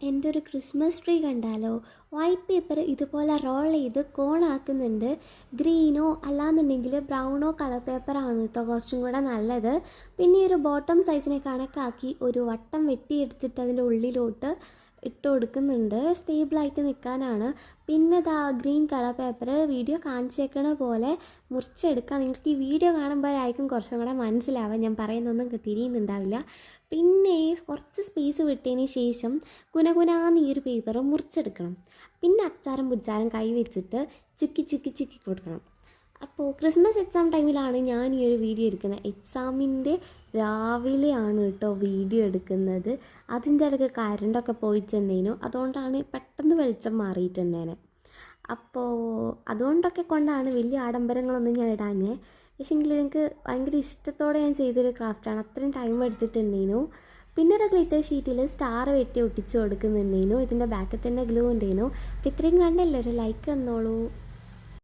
എൻ്റെ ഒരു Christmas tree കണ്ടാലോ? വൈറ്റ് പേപ്പർ ഇതുപോലെ റോൾ ചെയ്ത് കോണാക്കുന്നുണ്ട്. ഗ്രീനോ അല്ലാന്നുണ്ടെങ്കിൽ ബ്രൗണോ കളർ പേപ്പറാണ് കേട്ടോ കുറച്ചും കൂടെ നല്ലത്. പിന്നെ ഒരു ബോട്ടം സൈസിനെ കണക്കാക്കി ഒരു വട്ടം വെട്ടിയെടുത്തിട്ട് അതിൻ്റെ ഉള്ളിലോട്ട് ഇട്ട് കൊടുക്കുന്നുണ്ട്, സ്റ്റേബിളായിട്ട് നിൽക്കാനാണ്. പിന്നെ ഇതാ ഗ്രീൻ കളർ പേപ്പർ വീഡിയോ കാണിച്ചേക്കണ പോലെ മുറിച്ചെടുക്കാം. നിങ്ങൾക്ക് ഈ വീഡിയോ കാണുമ്പോഴായിരിക്കും കുറച്ചും കൂടെ മനസ്സിലാവാൻ, ഞാൻ പറയുന്നൊന്നും തിരിയുന്നുണ്ടാവില്ല. പിന്നെ കുറച്ച് സ്പേസ് വിട്ടതിന് ശേഷം കുനകുനാന്ന് ഈ ഒരു പേപ്പർ മുറിച്ചെടുക്കണം. പിന്നെ അച്ചാരം പുച്ചാരം കൈ വെച്ചിട്ട് ചുക്കി ചുക്കി ചുക്കി കൊടുക്കണം. അപ്പോൾ ക്രിസ്മസ് എക്സാം ടൈമിലാണ് ഞാൻ ഈ ഒരു വീഡിയോ എടുക്കുന്നത്. എക്സാമിൻ്റെ രാവിലെയാണ് കേട്ടോ വീഡിയോ എടുക്കുന്നത്. അതിൻ്റെ ഇടയ്ക്ക് കറണ്ടൊക്കെ പോയിട്ടുണ്ടേനു, അതുകൊണ്ടാണ് പെട്ടെന്ന് വെളിച്ചം മാറിയിട്ടുണ്ടേനെ. അപ്പോൾ അതുകൊണ്ടൊക്കെ കൊണ്ടാണ് വലിയ ആഡംബരങ്ങളൊന്നും ഞാൻ ഇടാഞ്ഞേ. പക്ഷേങ്കിൽ എനിക്ക് ഭയങ്കര ഇഷ്ടത്തോടെ ഞാൻ ചെയ്തൊരു ക്രാഫ്റ്റാണ്, അത്രയും ടൈം എടുത്തിട്ടുണ്ടേനു. പിന്നെ ഒരു ഗ്ലിറ്റർ ഷീറ്റിൽ സ്റ്റാർ വെട്ടി ഒട്ടിച്ച് കൊടുക്കുന്നുണ്ടേനു. ഇതിൻ്റെ ബാക്കിൽ തന്നെ ഗ്ലൂ ഉണ്ടേനു. അപ്പോൾ ഇത്രയും കണ്ടല്ലേ, ഒരു ലൈക്ക് തന്നോളൂ.